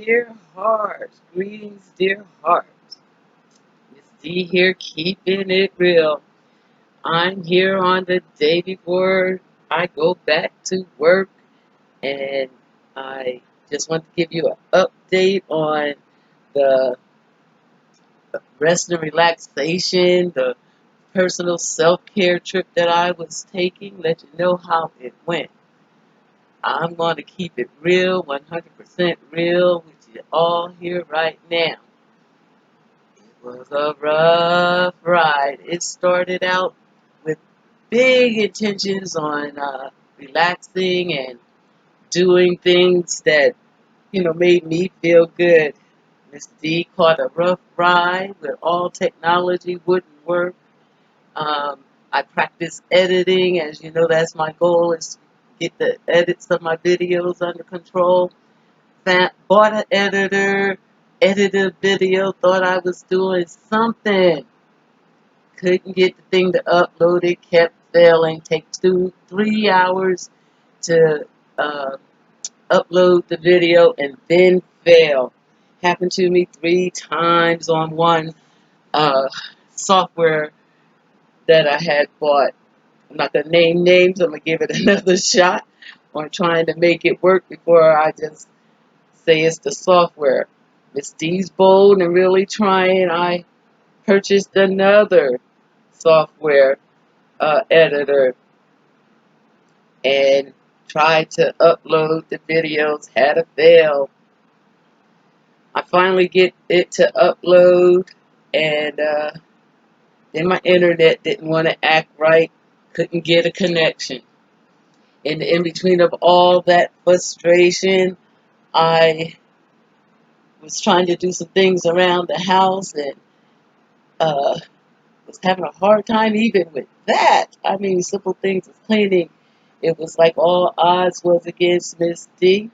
dear hearts. Greetings, dear hearts. Miss D here, keeping it real. I'm here on the day before I go back to work, and I just want to give you an update on the rest and relaxation, the personal self-care trip that I was taking, let you know how it went. I'm going to keep it real, 100% real with you all here right now. It was a rough ride. It started out with big intentions on relaxing and doing things that, made me feel good. Miss D caught a rough ride with all technology wouldn't work. I practice editing. As you know, that's my goal is to get the edits of my videos under control. Bought an editor, edited a video, thought I was doing something. Couldn't get the thing to upload it, kept failing. Take 3 hours to uh, upload the video and then fail. Happened to me 3 times on one uh, software that I had bought. I'm not going to name names. I'm going to give it another shot on trying to make it work before I just say it's the software. Miss D's bold and really trying. I purchased another software editor and tried to upload the videos. Had a fail. I finally get it to upload, and then my internet didn't want to act right. Couldn't get a connection. In between of all that frustration, I was trying to do some things around the house and uh, was having a hard time even with that. I mean, simple things as cleaning. It was like all odds was against Miss D,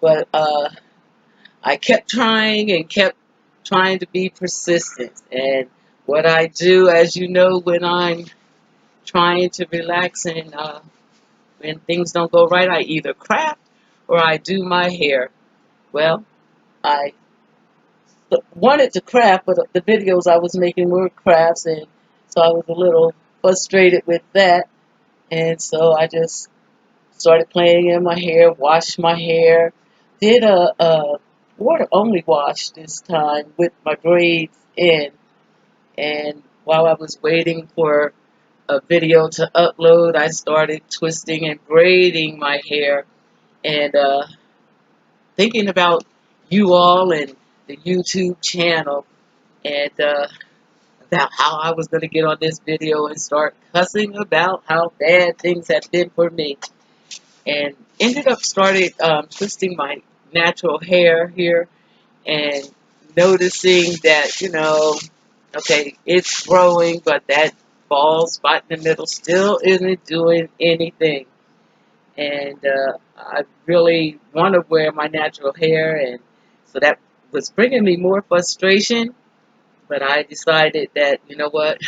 but I kept trying and kept trying to be persistent. And what I do, as you know, when I'm trying to relax and when things don't go right, I either craft or I do my hair. Well, I wanted to craft, but the videos I was making were crafts, and so I was a little frustrated with that. And so I just started playing in my hair, washed my hair, did a water only wash this time with my braids in. And while I was waiting for a video to upload, I started twisting and braiding my hair and thinking about you all and the YouTube channel and about how I was going to get on this video and start cussing about how bad things had been for me. And ended up started twisting my natural hair here and noticing that, okay, it's growing, but that bald spot in the middle still isn't doing anything. And I really want to wear my natural hair, and so that was bringing me more frustration. But I decided that, you know what,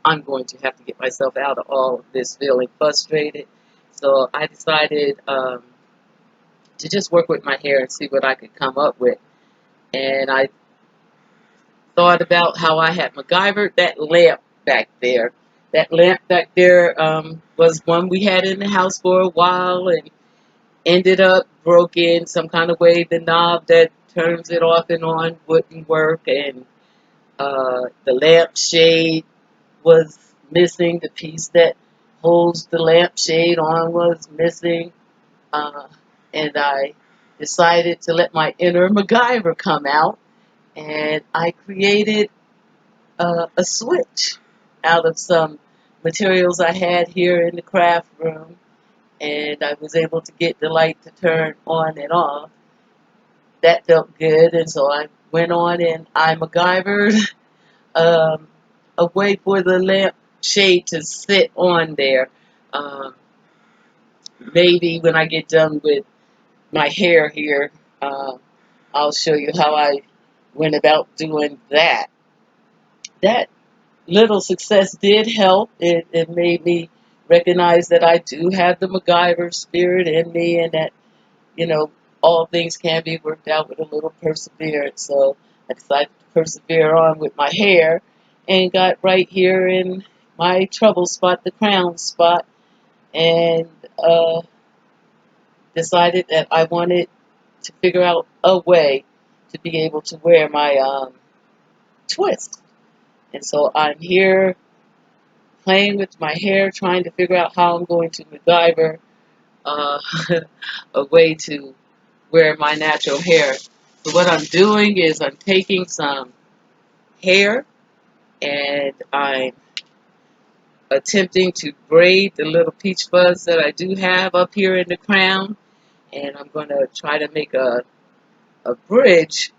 I'm going to have to get myself out of all of this feeling frustrated. So I decided to just work with my hair and see what I could come up with. And I thought about how I had MacGyvered that lamp back there. That lamp back there was one we had in the house for a while and ended up broken some kind of way. The knob that turns it off and on wouldn't work, and the lampshade was missing. The piece that holds the lampshade on was missing. Uh, and I decided to let my inner MacGyver come out, and I created a switch out of some materials I had here in the craft room, and I was able to get the light to turn on and off. That felt good, and so I went on and I MacGyvered um, a way for the lamp shade to sit on there. Um, Maybe when I get done with my hair here, um, I'll show you how I went about doing that. That little success did help. It made me recognize that I do have the MacGyver spirit in me, and that, you know, all things can be worked out with a little perseverance. So I decided to persevere on with my hair and got right here in my trouble spot, the crown spot, and decided that I wanted to figure out a way to be able to wear my twist. And so I'm here playing with my hair, trying to figure out how I'm going to MacGyver uh, a way to wear my natural hair. So what I'm doing is I'm taking some hair and I'm attempting to braid the little peach fuzz that I do have up here in the crown, and I'm going to try to make a bridge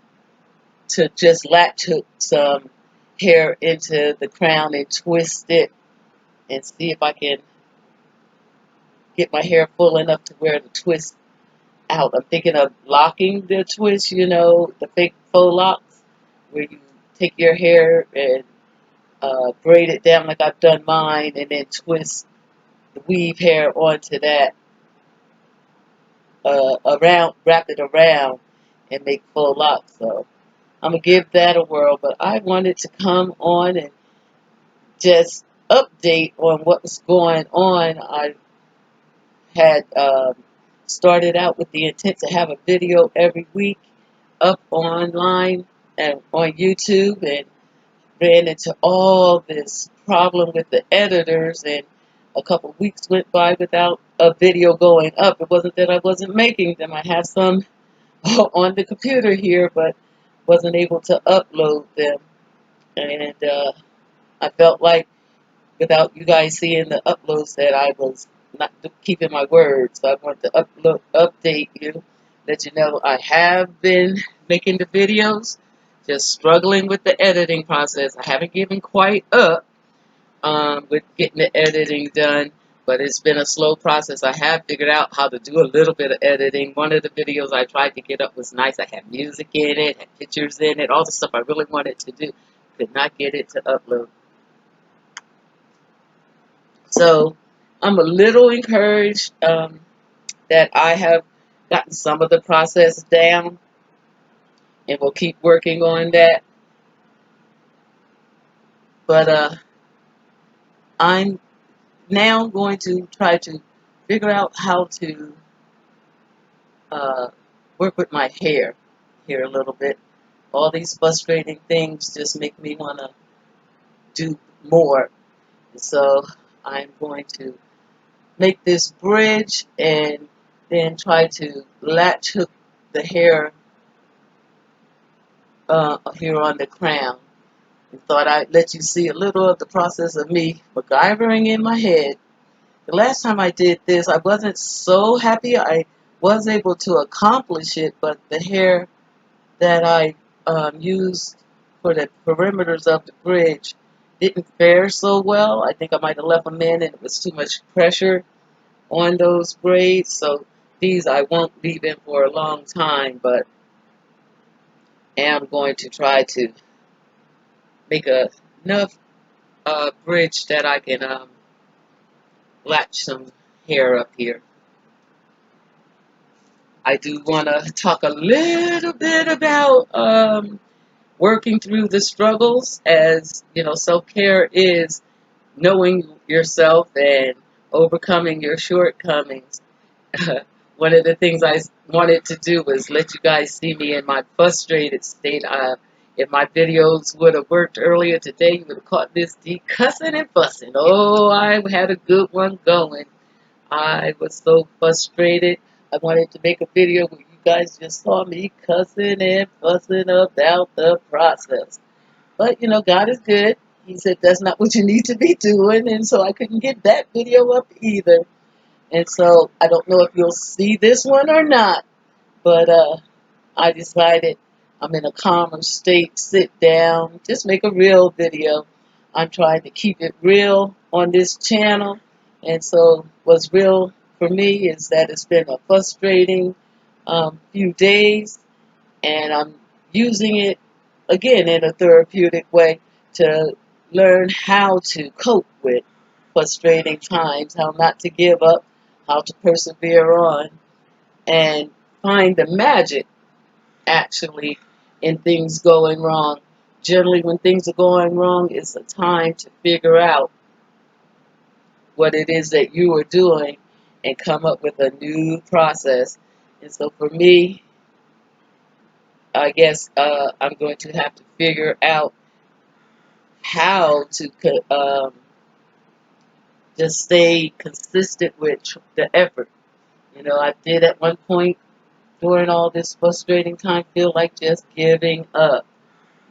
to just latch hook some hair into the crown and twist it and see if I can get my hair full enough to wear the twist out. I'm thinking of locking the twist, the fake faux locks, where you take your hair and braid it down like I've done mine, and then twist the weave hair onto that, wrap it around, and make full locks. So I'm gonna give that a whirl. But I wanted to come on and just update on what was going on. I had started out with the intent to have a video every week up online and on YouTube, and ran into all this problem with the editors, and a couple of weeks went by without a video going up. It wasn't that I wasn't making them. I have some on the computer here, but wasn't able to upload them. And I felt like without you guys seeing the uploads that I was not keeping my word. So I want to update you, let you know I have been making the videos, just struggling with the editing process. I haven't given quite up with getting the editing done, but it's been a slow process. I have figured out how to do a little bit of editing. One of the videos I tried to get up was nice. I had music in it, had pictures in it, all the stuff I really wanted to do. Could not get it to upload. So I'm a little encouraged that I have gotten some of the process down, and we'll keep working on that. But I'm now going to try to figure out how to uh, work with my hair here a little bit. All these frustrating things just make me want to do more. So I'm going to make this bridge and then try to latch hook the hair here on the crown. And thought I'd let you see a little of the process of me MacGyvering in my head. The last time I did this, I wasn't so happy. I was able to accomplish it, but the hair that I used for the perimeters of the bridge didn't fare so well. I think I might have left them in, and it was too much pressure on those braids. So these I won't leave in for a long time, but am going to try to make enough bridge that I can latch some hair up here. I do want to talk a little bit about working through the struggles, as self-care is knowing yourself and overcoming your shortcomings. One of the things I wanted to do was let you guys see me in my frustrated state. If my videos would have worked earlier today, you would have caught this D cussing and fussing. Oh, I had a good one going. I was so frustrated. I wanted to make a video where you guys just saw me cussing and fussing about the process. But, God is good. He said that's not what you need to be doing. And so I couldn't get that video up either. And so I don't know if you'll see this one or not. But I decided I'm in a calmer state, sit down, just make a real video. I'm trying to keep it real on this channel. And so what's real for me is that it's been a frustrating few days, and I'm using it again in a therapeutic way to learn how to cope with frustrating times, how not to give up, how to persevere on, and find the magic actually in things going wrong. Generally, when things are going wrong, it's a time to figure out what it is that you are doing and come up with a new process. And so for me, I guess I'm going to have to figure out how to just stay consistent with the effort. You know, I did at one point during all this frustrating time feel like just giving up.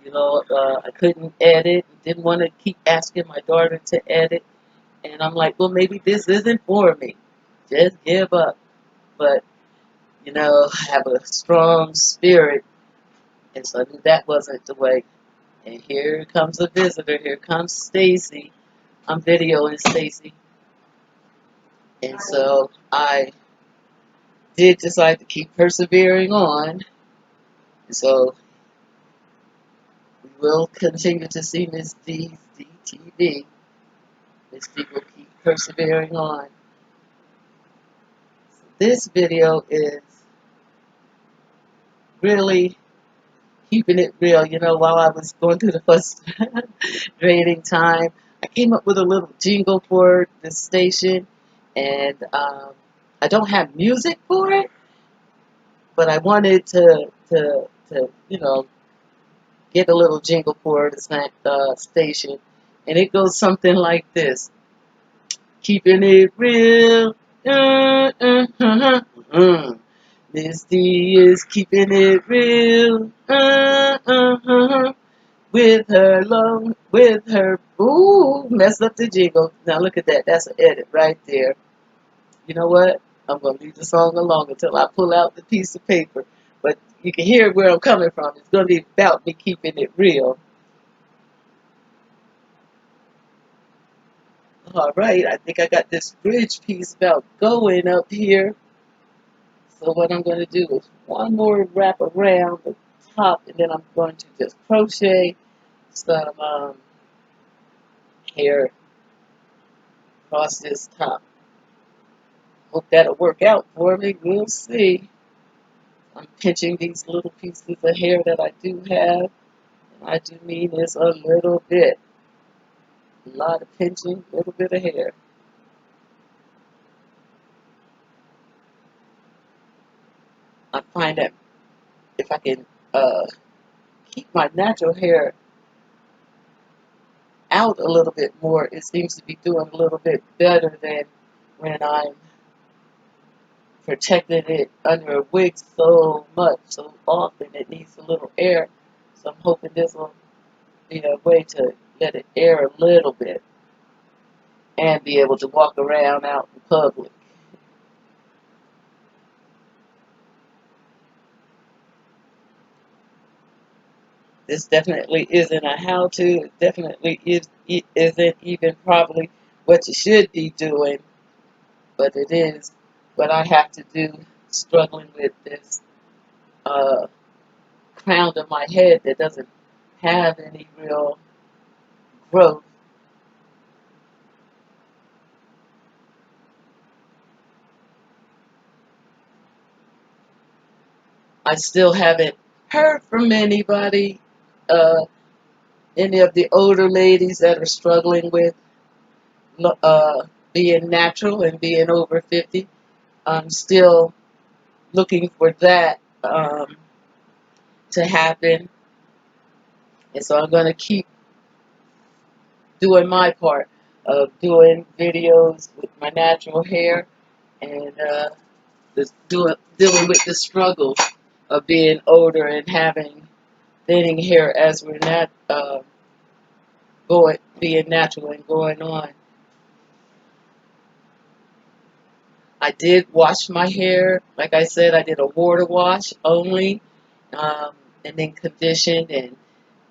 You know, I couldn't edit, didn't want to keep asking my daughter to edit. And I'm like, well, maybe this isn't for me. Just give up. But, you know, I have a strong spirit. And so I knew that wasn't the way. And here comes a visitor. Here comes Stacy. I'm videoing Stacy. And so I did decide to keep persevering on. And so we will continue to see Miss D's DTV. Miss D will keep persevering on. This video is really keeping it real. You know, while I was going through the frustrating time, I came up with a little jingle for the station, and I don't have music for it, but I wanted to you know, get a little jingle for the station, and it goes something like this: keeping it real. Miss D is keeping it real. With her, ooh, messed up the jingle. Now look at that. That's an edit right there. You know what? I'm going to leave the song alone until I pull out the piece of paper. But you can hear where I'm coming from. It's going to be about me keeping it real. All right. I think I got this bridge piece about going up here. So what I'm going to do is one more wrap around the top, and then I'm going to just crochet some hair across this top. Hope that'll work out for me. We'll see. I'm pinching these little pieces of hair that I do have. And I do mean it's a little bit. A lot of pinching, a little bit of hair. I find that if I can keep my natural hair out a little bit more, it seems to be doing a little bit better than when I'm protecting it under a wig so much, so often it needs a little air. So I'm hoping this will be a way to let it air a little bit and be able to walk around out in public. This definitely isn't a how-to. It definitely isn't even probably what you should be doing, but it is what I have to do, struggling with this uh, crown of my head that doesn't have any real growth. I still haven't heard from anybody, uh, any of the older ladies that are struggling with being natural and being over 50. I'm still looking for that to happen. And so I'm going to keep doing my part of doing videos with my natural hair and dealing with the struggle of being older and having thinning hair as we're not being natural and going on. I did wash my hair. Like I said, I did a water wash only, and then conditioned and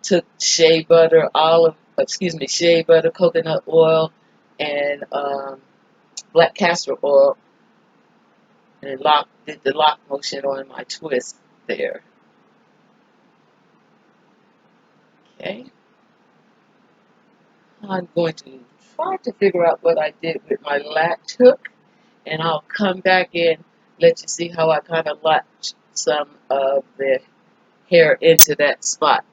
took shea butter, coconut oil, and black castor oil, and did the lock motion on my twist there. Okay, I'm going to try to figure out what I did with my latch hook, and I'll come back in let you see how I kind of latch some of the hair into that spot.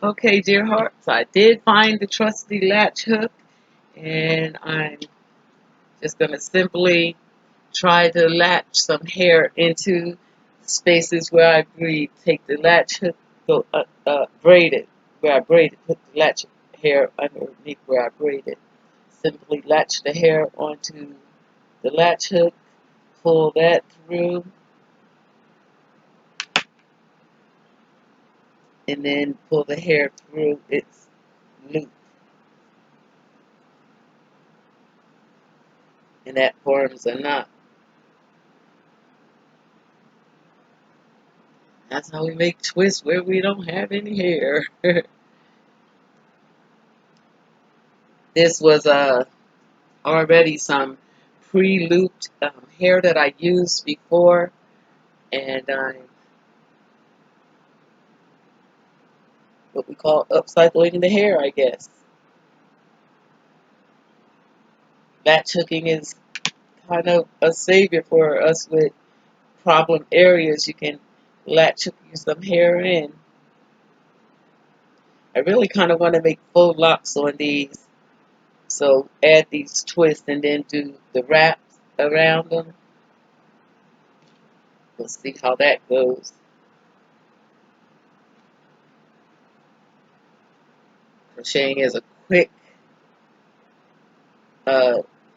Okay, dear hearts, I did find the trusty latch hook, and I'm just going to simply try to latch some hair into spaces where I breathe. Take the latch hook, go braid it where I braid it, put the latch hair underneath where I braid it. Simply latch the hair onto the latch hook, pull that through, and then pull the hair through its loop, and that forms a knot. That's how we make twists where we don't have any hair. This was already some pre-looped hair that I used before, and I'm what we call upcycling the hair, I guess. Latch hooking is kind of a savior for us with problem areas. You can latch hook you some hair in. I really kind of want to make full locks on these, so add these twists and then do the wraps around them. We'll see how that goes. Crocheting is a quick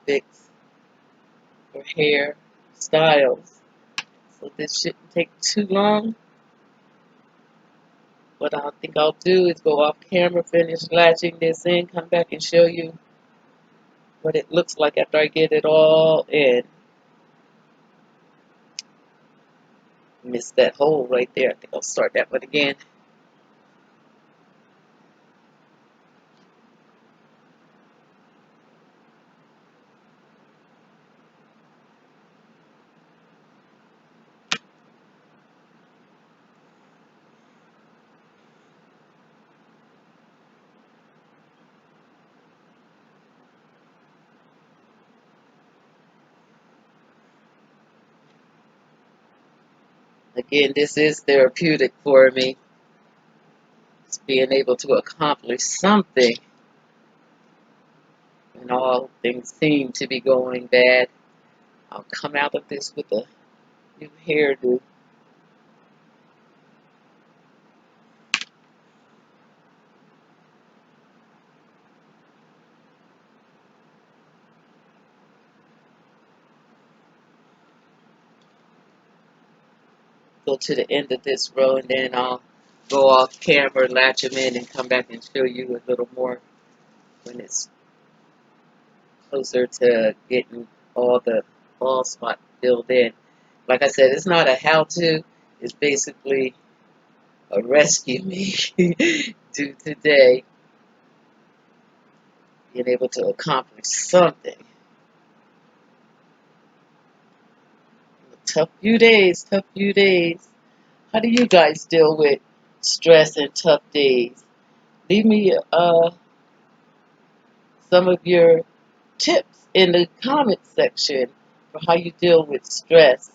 fix for hair styles, so this shouldn't take too long. What I think I'll do is go off camera, finish latching this in, come back and show you what it looks like after I get it all in. Missed that hole right there. I think I'll start that one again. Again, this is therapeutic for me. It's being able to accomplish something when all things seem to be going bad. I'll come out of this with a new hairdo. Go to the end of this row and then I'll go off camera, latch them in, and come back and show you a little more when it's closer to getting all the ball spot filled in. Like I said, it's not a how-to. It's basically a rescue me to today, being able to accomplish something. Tough few days, tough few days. How do you guys deal with stress and tough days? Leave me some of your tips in the comment section for how you deal with stress.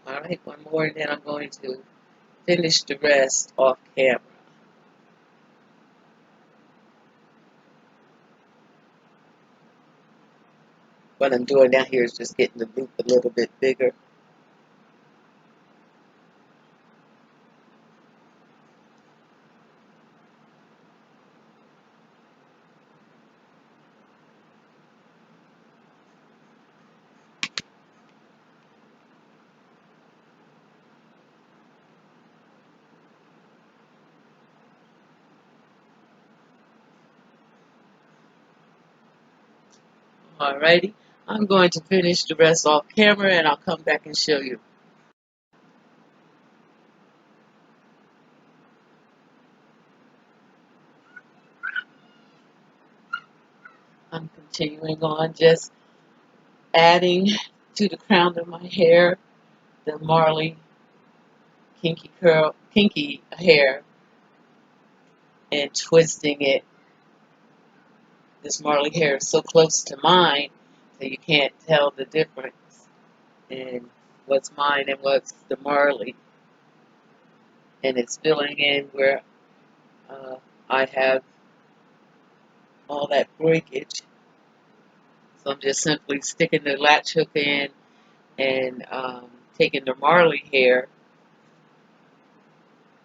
Alright, one more and then I'm going to finish the rest off camera. What I'm doing now here is just getting the loop a little bit bigger. Alrighty, I'm going to finish the rest off camera and I'll come back and show you. I'm continuing on, just adding to the crown of my hair the Marley kinky hair and twisting it. This Marley hair is so close to mine that you can't tell the difference in what's mine and what's the Marley. And it's filling in where uh, I have all that breakage. So I'm just simply sticking the latch hook in and taking the Marley hair.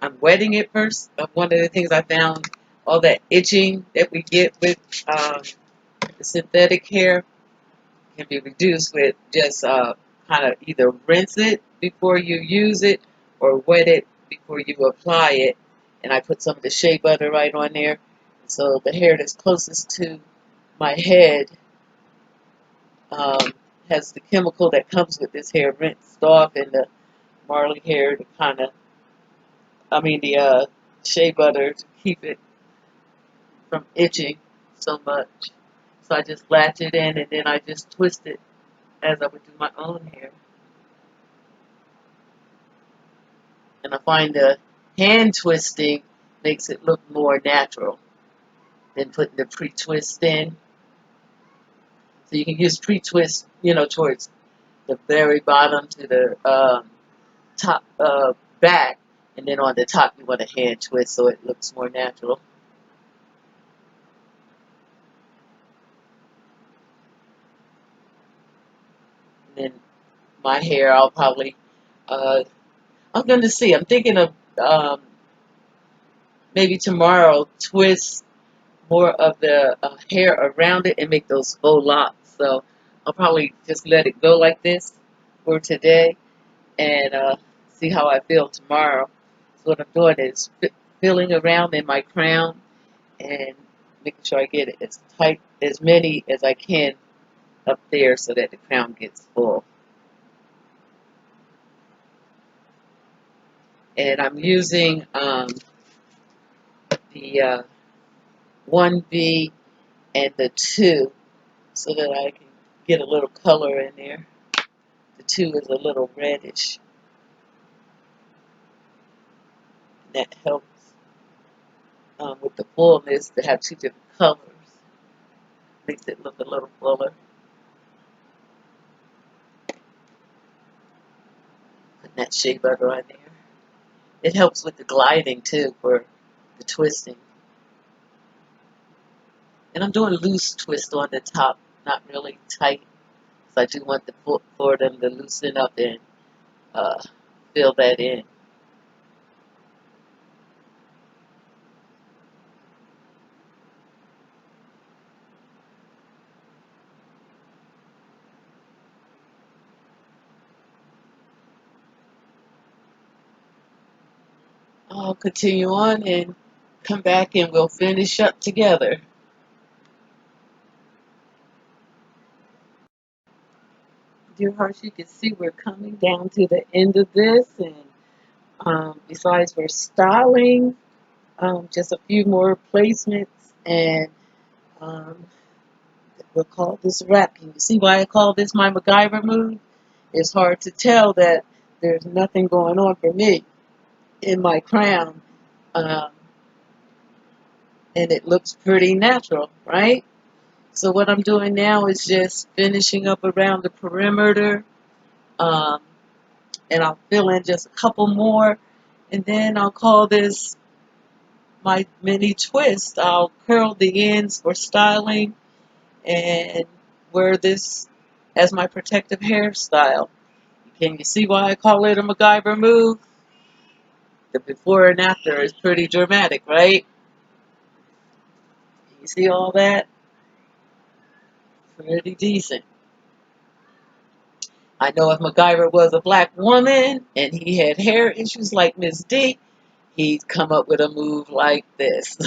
I'm wetting it first. One of the things I found, all that itching that we get with the synthetic hair can be reduced with just kind of either rinse it before you use it or wet it before you apply it. And I put some of the shea butter right on there. So the hair that's closest to my head um, has the chemical that comes with this hair rinsed off, and the Marley hair to kind of, the shea butter to keep it from itching so much. So I just latch it in and then I just twist it as I would do my own hair. And I find the hand twisting makes it look more natural than putting the pre-twist in. So you can use pre-twist, towards the very bottom to the top back, and then on the top you want a hand twist so it looks more natural. And then my hair, I'll probably, I'm going to see. I'm thinking of maybe tomorrow twist more of the hair around it and make those faux locks. So I'll probably just let it go like this for today and see how I feel tomorrow. So what I'm doing is filling around in my crown and making sure I get it as tight, as many as I can up there so that the crown gets full. And I'm using the 1B and the 2 so that I can get a little color in there. The 2 is a little reddish. That helps with the fullness to have 2 different colors. Makes it look a little fuller. Putting that shea butter on there. It helps with the gliding too for the twisting. And I'm doing loose twist on the top, not really tight. So I do want for them to loosen up and uh, fill that in. I'll continue on and come back and we'll finish up together. Dear hearts, you can see we're coming down to the end of this, and besides we're styling, just a few more placements, and um, we'll call this a wrap. Can you see why I call this my MacGyver move? It's hard to tell that there's nothing going on for me in my crown, um, and it looks pretty natural, right? So what I'm doing now is just finishing up around the perimeter, um, and I'll fill in just a couple more, and then I'll call this my mini twist. I'll curl the ends for styling and wear this as my protective hairstyle. Can you see why I call it a MacGyver move? The before and after is pretty dramatic, right? You see all that? Pretty decent. I know if MacGyver was a black woman and he had hair issues like Miss D, he'd come up with a move like this.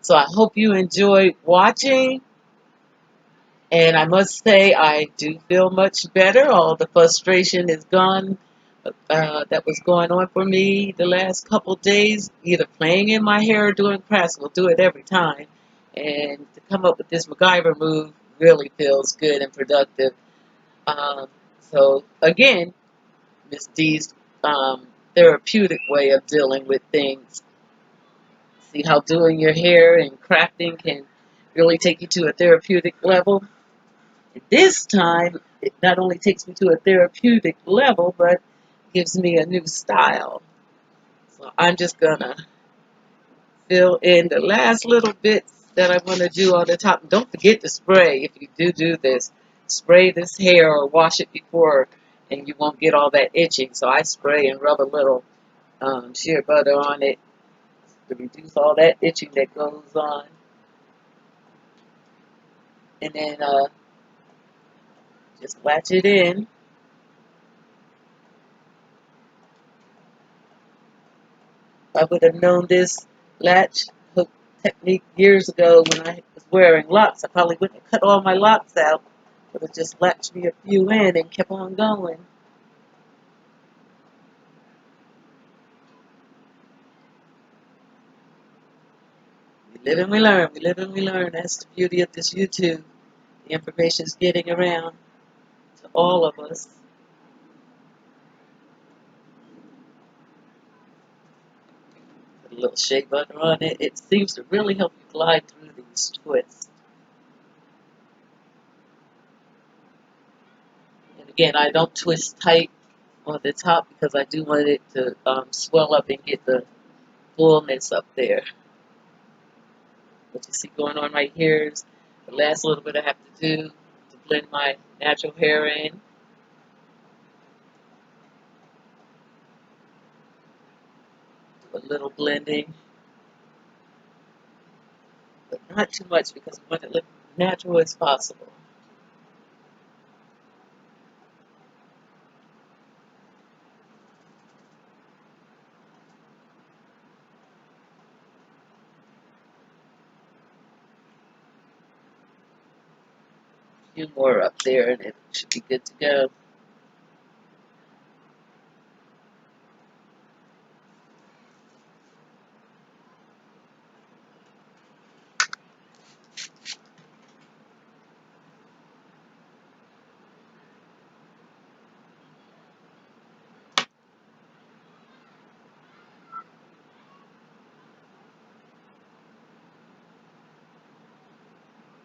So I hope you enjoyed watching. And I must say, I do feel much better. All the frustration is gone that was going on for me the last couple days, either playing in my hair or doing crafts. We'll do it every time. And to come up with this MacGyver move really feels good and productive. Um, so, again, Miss D's therapeutic way of dealing with things. See how doing your hair and crafting can really take you to a therapeutic level? This time, it not only takes me to a therapeutic level, but gives me a new style. So I'm just gonna fill in the last little bits that I want to do on the top. Don't forget to spray if you do this. Spray this hair or wash it before, and you won't get all that itching. So I spray and rub a little shea butter on it to reduce all that itching that goes on. And then just latch it in. I would have known this latch hook technique years ago when I was wearing locks. I probably wouldn't have cut all my locks out. Would have just latched me a few in and kept on going. We live and we learn. We live and we learn. That's the beauty of this YouTube. The information is getting around to all of us. Put a little shea butter on it. It seems to really help you glide through these twists. And again, I don't twist tight on the top because I do want it to swell up and get the fullness up there. What you see going on right here is the last little bit I have to do to blend my natural hair in. Do a little blending, but not too much because we want it to look natural as possible. A few more up there and it should be good to go.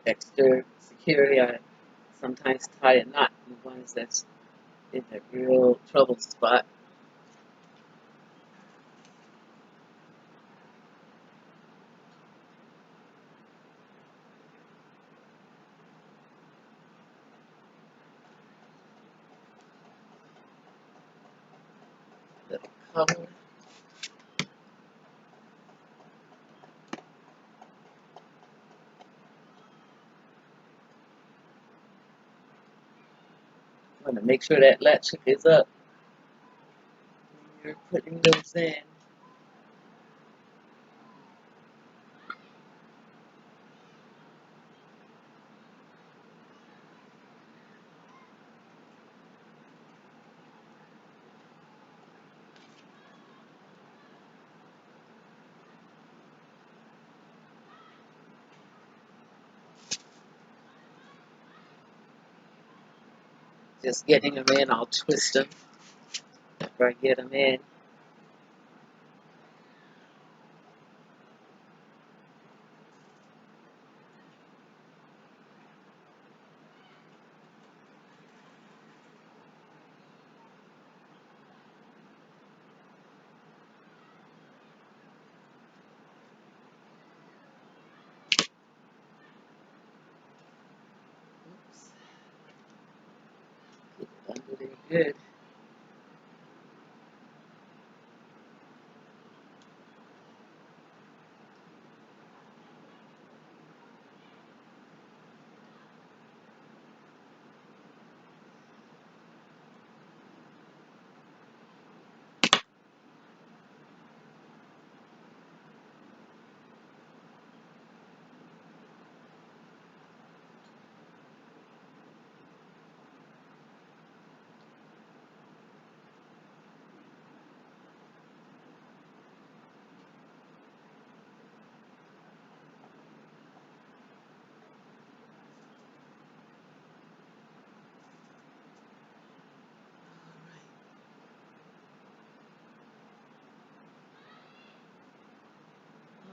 Extra security, I sometimes tie a knot in the ones that's in a real trouble spot. Little color. Want to make sure that latch hook is up when you're putting those in. Just getting them in, I'll twist them after I get them in. Oops, get it under there good.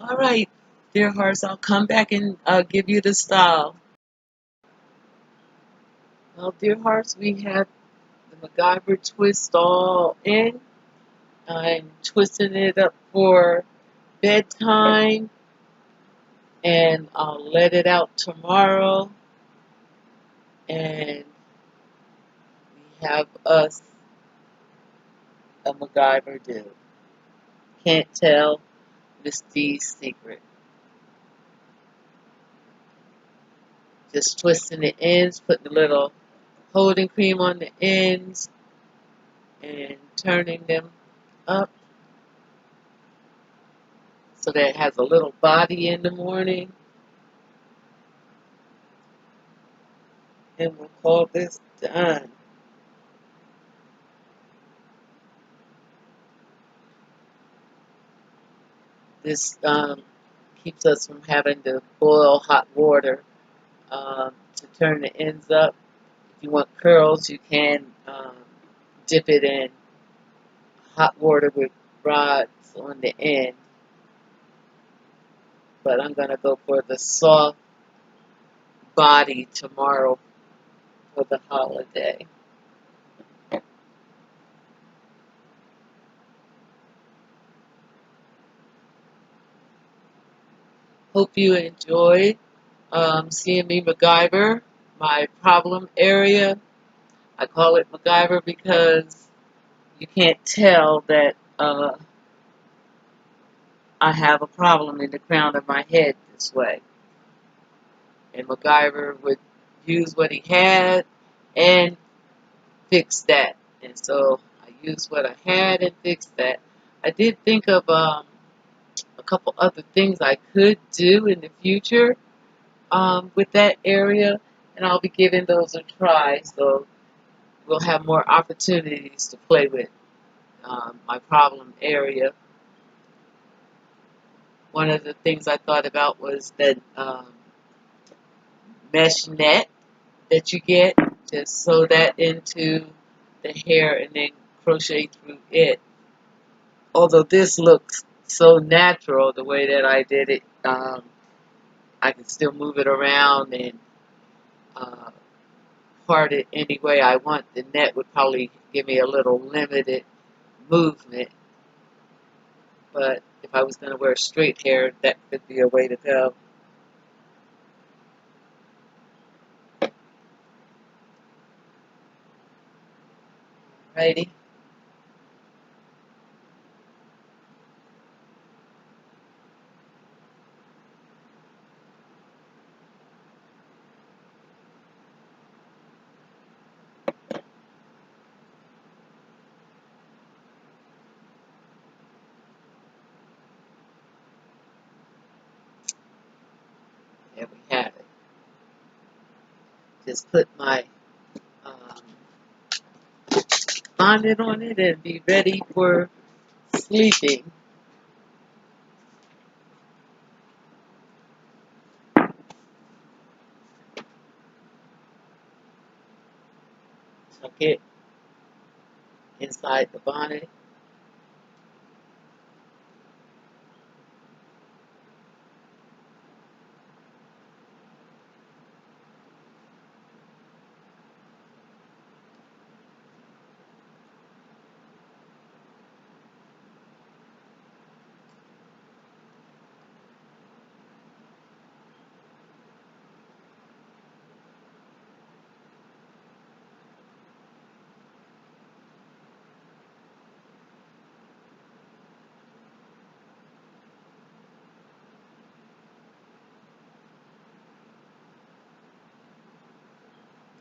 All right, dear hearts, I'll come back and give you the style. Well, dear hearts, we have the MacGyver twist all in. I'm twisting it up for bedtime, and I'll let it out tomorrow. And we have us a MacGyver do. Can't tell Miss D's secret. Just twisting the ends, putting a little holding cream on the ends, and turning them up so that it has a little body in the morning. And we'll call this done. This keeps us from having to boil hot water to turn the ends up. If you want curls, you can dip it in hot water with rods on the end. But I'm going to go for the soft body tomorrow for the holiday. Hope you enjoyed seeing me MacGyver, my problem area. I call it MacGyver because you can't tell that I have a problem in the crown of my head this way. And MacGyver would use what he had and fix that. And so I used what I had and fixed that. I did think of a couple other things I could do in the future with that area, and I'll be giving those a try. So we'll have more opportunities to play with my problem area. One of the things I thought about was that mesh net that you get, just sew that into the hair and then crochet through it. Although this looks so natural the way that I did it, I can still move it around and uh, part it any way I want. The net would probably give me a little limited movement, but if I was going to wear straight hair, that could be a way to go. Righty. There we have it. Just put my um, bonnet on it and be ready for sleeping. Tuck it inside the bonnet.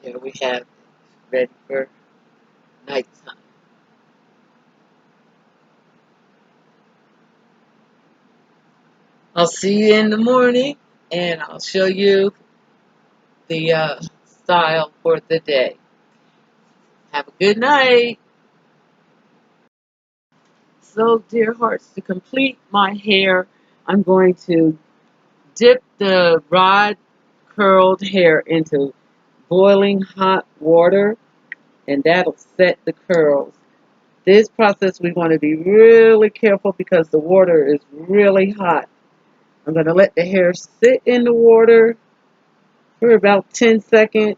There we have it, ready for nighttime. I'll see you in the morning, and I'll show you the style for the day. Have a good night. So, dear hearts, to complete my hair, I'm going to dip the rod curled hair into boiling hot water, and that'll set the curls. This process we want to be really careful because the water is really hot. I'm going to let the hair sit in the water for about 10 seconds.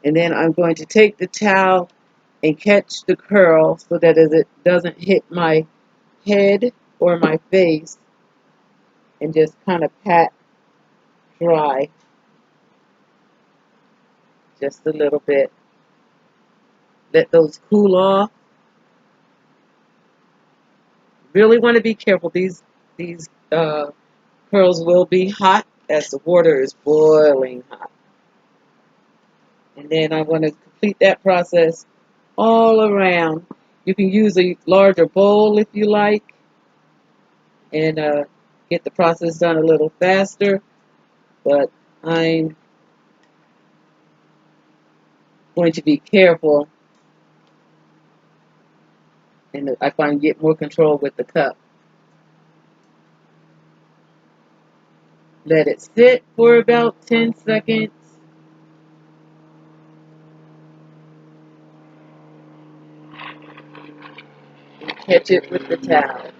And then I'm going to take the towel and catch the curl so that it doesn't hit my head or my face, and just kind of pat dry just a little bit. Let those cool off. Really want to be careful. These curls will be hot as the water is boiling hot. And then I want to complete that process all around. You can use a larger bowl if you like, and get the process done a little faster. But I'm going to be careful, and I find get more control with the cup. Let it sit for about 10 seconds. And catch it with the towel.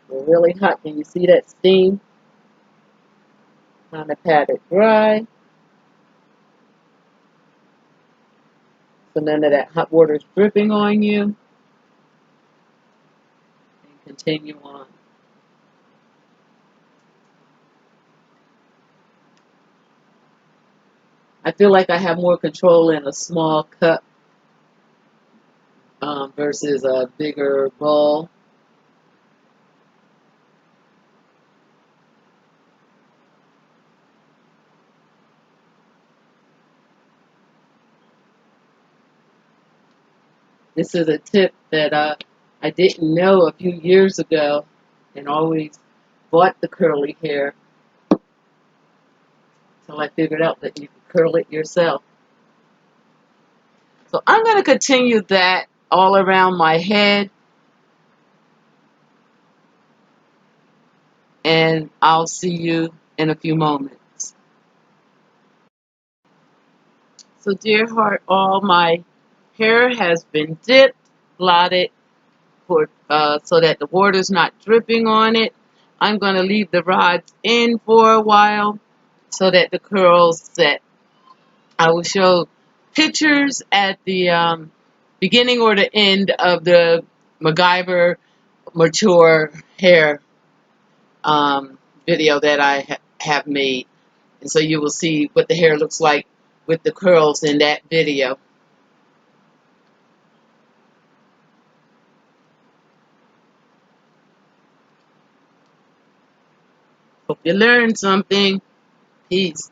We're really hot. Can you see that steam? Kind of pat it dry, so none of that hot water is dripping on you. And continue on. I feel like I have more control in a small cup versus a bigger bowl. This is a tip that I didn't know a few years ago, and always bought the curly hair until I figured out that you could curl it yourself. So I'm going to continue that all around my head, and I'll see you in a few moments. So dear heart, all my hair has been dipped, blotted, so that the water's not dripping on it. I'm going to leave the rods in for a while so that the curls set. I will show pictures at the beginning or the end of the Macgyer mature hair video that I have made. And so you will see what the hair looks like with the curls in that video. Hope you learned something. Peace.